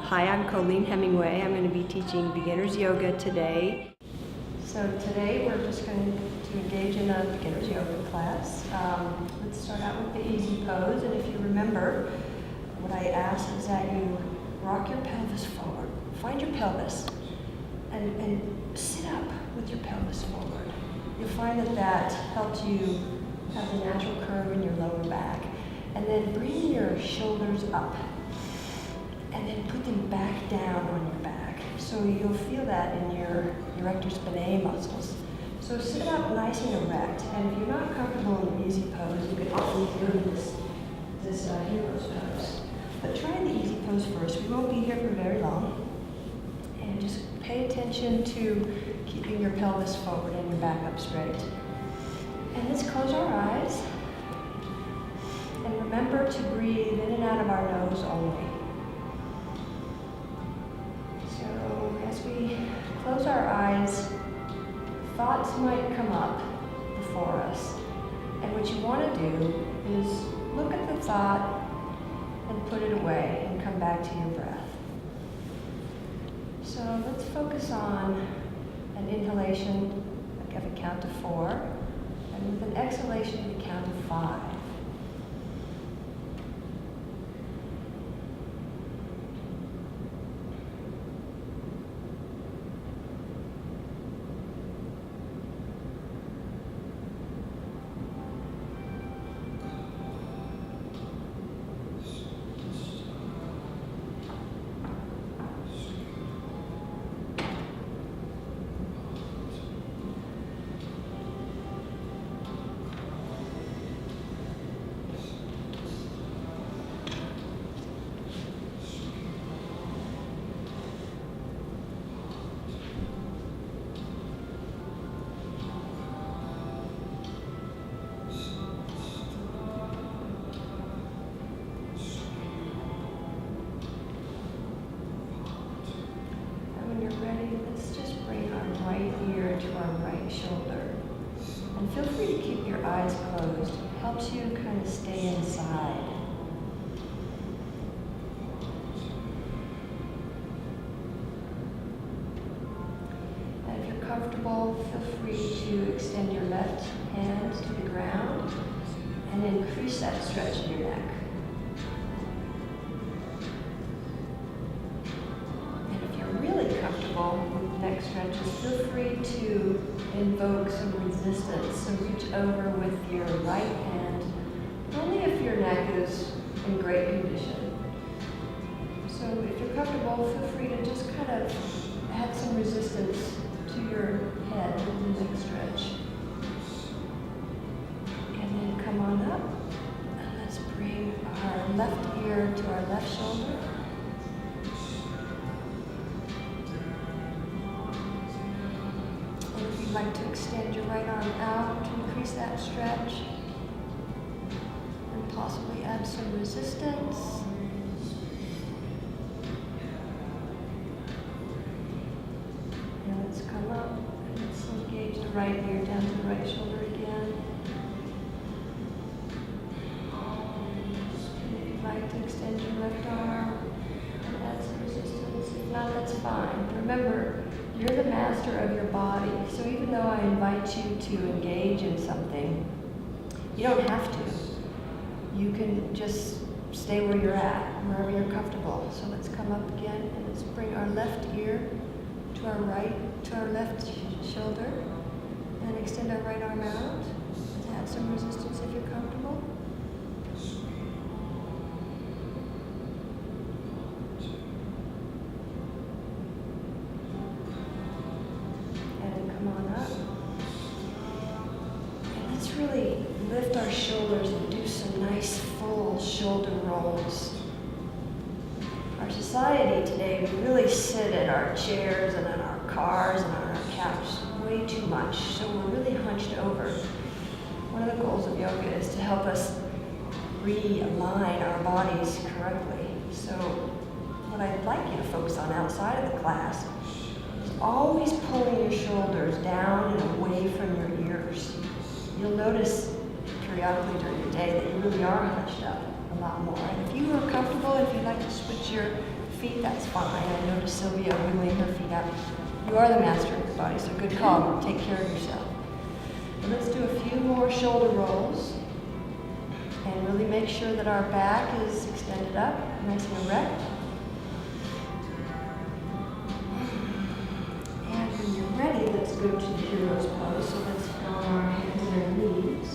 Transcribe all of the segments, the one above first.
Hi, I'm Colleen Hemingway. I'm going to be teaching beginner's yoga today. So today we're just going to engage in a beginner's yoga class. Let's start out with the easy pose, and if you remember, what I ask is that you rock your pelvis forward. Find your pelvis and sit up with your pelvis forward. You'll find that helps you have a natural curve in your lower back. And then bring your shoulders up and then put them back down on your back. So you'll feel that in your erector spinae muscles. So sit up nice and erect. And if you're not comfortable in the easy pose, you can always go to this hero's pose. But try the easy pose first. We won't be here for very long. And just pay attention to keeping your pelvis forward and your back up straight. And let's close our eyes. And remember to breathe in and out of our nose only. So as we close our eyes, thoughts might come up before us. And what you want to do is look at the thought and put it away and come back to your breath. So let's focus on an inhalation at a count of 4, and with an exhalation at a count of 5. Let's just bring our right ear to our right shoulder. And feel free to keep your eyes closed. It helps you kind of stay inside. And if you're comfortable, feel free to extend your left hand to the ground and increase that stretch in your neck. Neck stretches, feel free to invoke some resistance. So reach over with your right hand, only if your neck is in great condition. So if you're comfortable, feel free to just kind of add some resistance to your head with the neck stretch. And then come on up, and let's bring our left ear to our left shoulder. Like to extend your right arm out to increase that stretch and possibly add some resistance. And let's come up and let's engage the right ear down to the right shoulder again. And if you'd like to extend your left arm and add some resistance, if not, that's fine. Remember, you're the master of your body, so even though I invite you to engage in something, you don't have to. You can just stay where you're at, wherever you're comfortable. So let's come up again and let's bring our left ear to our left shoulder, and extend our right arm out. Add some resistance if you're comfortable. Really lift our shoulders and do some nice full shoulder rolls. Our society today, we really sit in our chairs and in our cars and on our couch way too much, so we're really hunched over. One of the goals of yoga is to help us realign our bodies correctly. So what I'd like you to focus on outside of the class is always pulling your shoulders down and away from your ears. You'll notice periodically during the day that you really are hunched up a lot more. And if you are comfortable, if you'd like to switch your feet, that's fine. I noticed Sylvia wiggling her feet out. You are the master of your body, so good call. Take care of yourself. And let's do a few more shoulder rolls. And really make sure that our back is extended up, nice and erect. And when you're ready, let's go to the hero's pose. So let's go on our hands and our knees.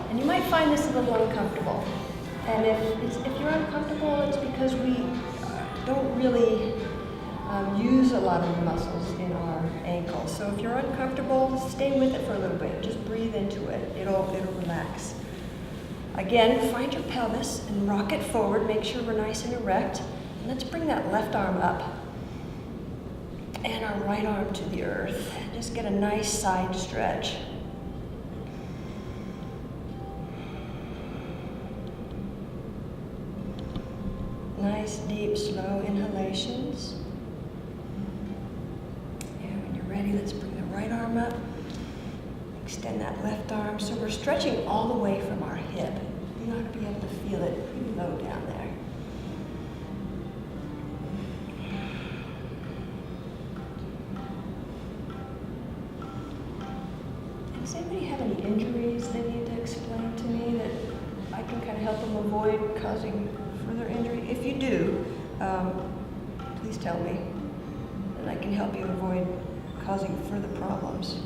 And you might find this a little uncomfortable. And if you're uncomfortable, it's because we don't really use a lot of the muscles in our ankles. So if you're uncomfortable, stay with it for a little bit. Just breathe into it. It'll relax. Again, find your pelvis and rock it forward. Make sure we're nice and erect. And let's bring that left arm up and our right arm to the earth. Just get a nice side stretch. Nice, deep, slow inhalations. And when you're ready, let's bring the right arm up. Extend that left arm. So we're stretching all the way from our hip. You ought to be able to feel it pretty low down there. Does anybody have any injuries they need to explain to me that I can kind of help them avoid causing further injury? If you do, please tell me, and I can help you avoid causing further problems.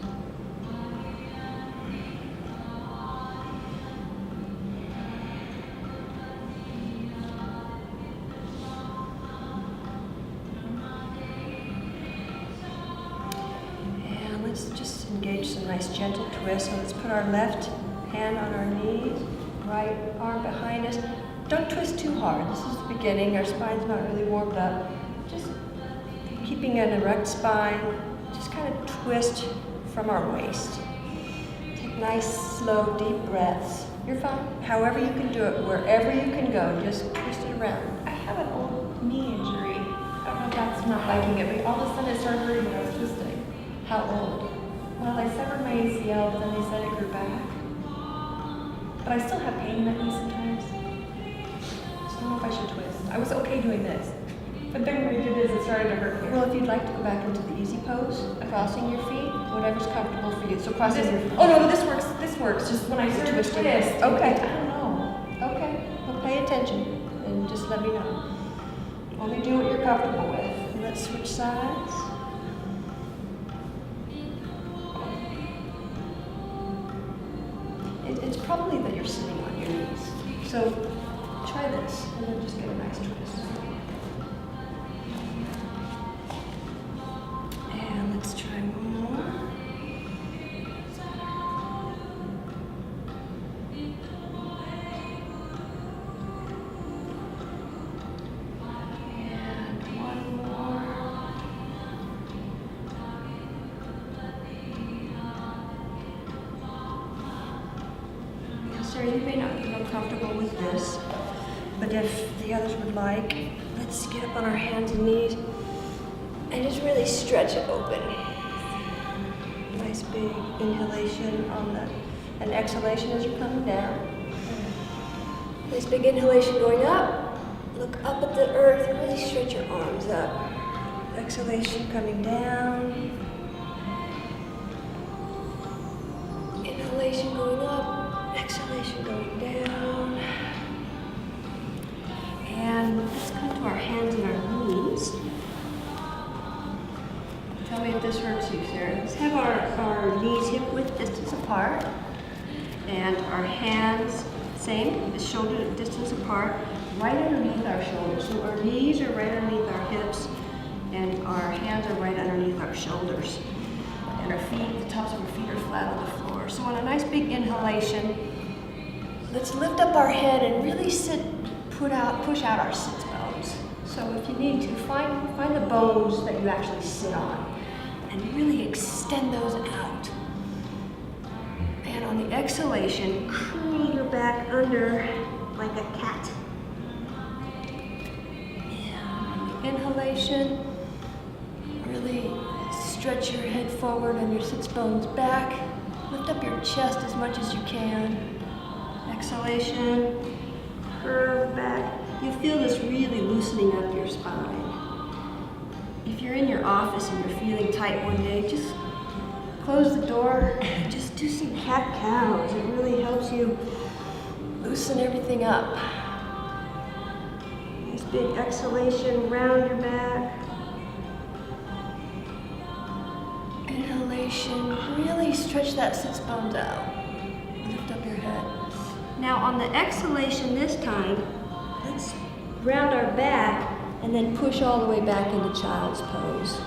And let's just engage some nice gentle twists. So let's put our left hand on our knees, right arm behind us. Don't twist too hard. This is the beginning. Our spine's not really warmed up. Just keeping an erect spine. Just kind of twist from our waist. Take nice, slow, deep breaths. You're fine. However you can do it, wherever you can go, just twist it around. I have an old knee injury. I don't know if that's not liking it, but all of a sudden it started hurting when I was twisting. How old? Well, I severed my ACL, but then they said it grew back. But I still have pain in that knee sometimes. I don't know if I should twist. I was okay doing this. But then when I did this, it started to hurt here. Well, if you'd like to go back into the easy pose, crossing your feet, whatever's comfortable for you. So crossing your feet. Oh no, this works. This works. Just when I started to twist. Okay. I don't know. Okay. Well, pay attention and just let me know. Only do what you're comfortable with. Let's switch sides. It's probably that you're sitting on your knees. So try this and then just get a nice twist. And let's try one more. And one more. Sarah, you may not feel comfortable with this, but if the others would like, let's get up on our hands and knees and just really stretch it open. Nice big inhalation on the, and exhalation as you're coming down. Nice big inhalation going up. Look up at the earth and really stretch your arms up. Exhalation coming down. Inhalation going up. Exhalation going down. And let's come to our hands and our knees. Tell me if this hurts you, Sarah. Let's have our knees hip width distance apart. And our hands, same, shoulder distance apart, right underneath our shoulders. So our knees are right underneath our hips, and our hands are right underneath our shoulders. And our feet, the tops of our feet are flat on the floor. So on a nice big inhalation, let's lift up our head and really push out our sits bones. So if you need to, find the bones that you actually sit on and really extend those out. And on the exhalation, curl your back under like a cat. And on the inhalation, really stretch your head forward and your sits bones back. Lift up your chest as much as you can. Exhalation, curve back. you'll feel this really loosening up your spine. If you're in your office and you're feeling tight one day, just close the door and just do some cat-cows. It really helps you loosen everything up. Nice big exhalation round your back. Inhalation, really stretch that sits bones out. Lift up your head. Now on the exhalation this time, let's round our back and then push all the way back into child's pose.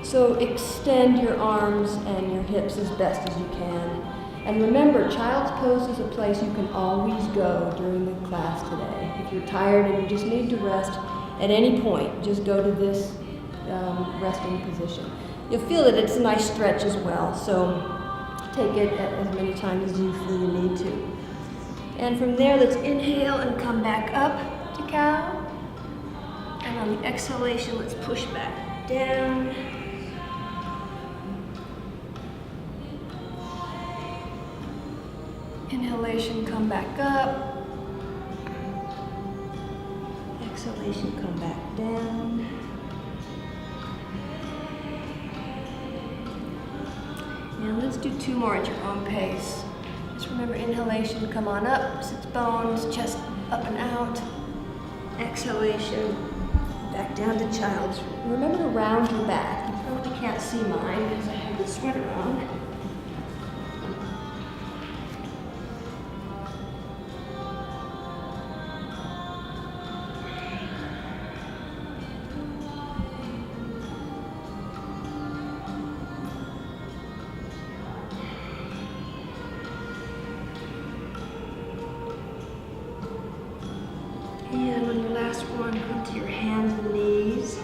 So extend your arms and your hips as best as you can. And remember, child's pose is a place you can always go during the class today. If you're tired and you just need to rest at any point, just go to this resting position. You'll feel that it's a nice stretch as well, so take it as many times as you feel you need to. And from there, let's inhale and come back up to cow. And on the exhalation, let's push back down. Inhalation, come back up. Exhalation, come back down. And let's do 2 more at your own pace. Just remember, inhalation, come on up, sits bones, chest up and out. Exhalation, back down to child's. Remember to round your back. You probably can't see mine because I have the sweater on. And on your last one, come to your hands and knees.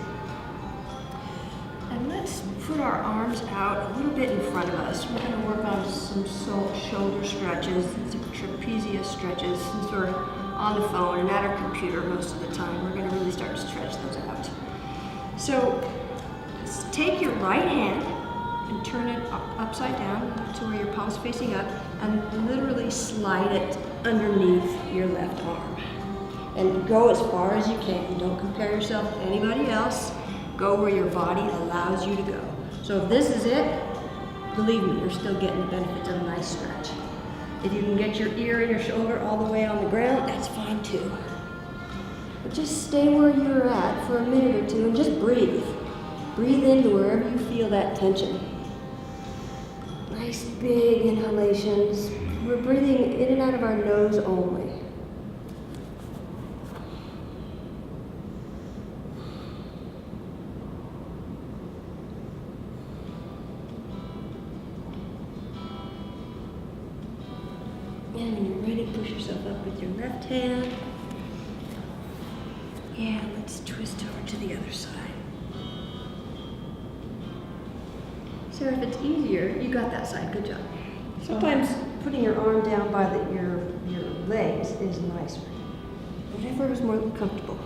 And let's put our arms out a little bit in front of us. We're going to work on some shoulder stretches, some trapezius stretches, since we're on the phone and at our computer most of the time. We're going to really start to stretch those out. So take your right hand and turn it upside down to where your palm's facing up and literally slide it underneath your left arm. And go as far as you can. Don't compare yourself to anybody else. Go where your body allows you to go. So if this is it, believe me, you're still getting the benefits of a nice stretch. If you can get your ear and your shoulder all the way on the ground, that's fine too. But just stay where you're at for a minute or two and just breathe. Breathe into wherever you feel that tension. Nice big inhalations. We're breathing in and out of our nose only. And when you're ready, push yourself up with your left hand. And let's twist over to the other side. So if it's easier, you got that side, good job. Sometimes putting your arm down by your legs is nicer. Whatever is more comfortable.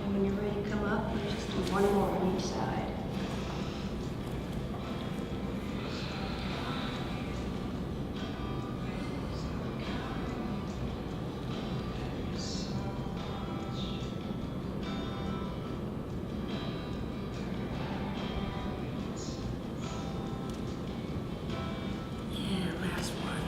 When you're ready to come up, you just do 1 more on each side. And last one.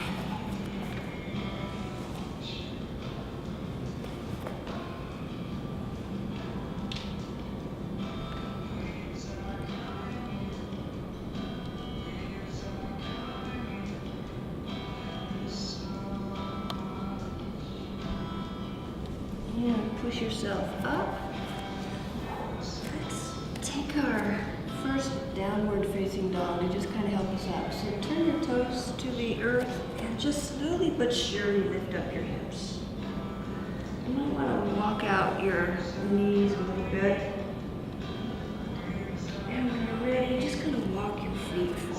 And push yourself up. Let's take our first downward facing dog to just kind of help us out. So turn your toes to the earth and just slowly but surely lift up your hips. You might want to walk out your knees a little bit. And when you're ready, just kind of walk your feet forward.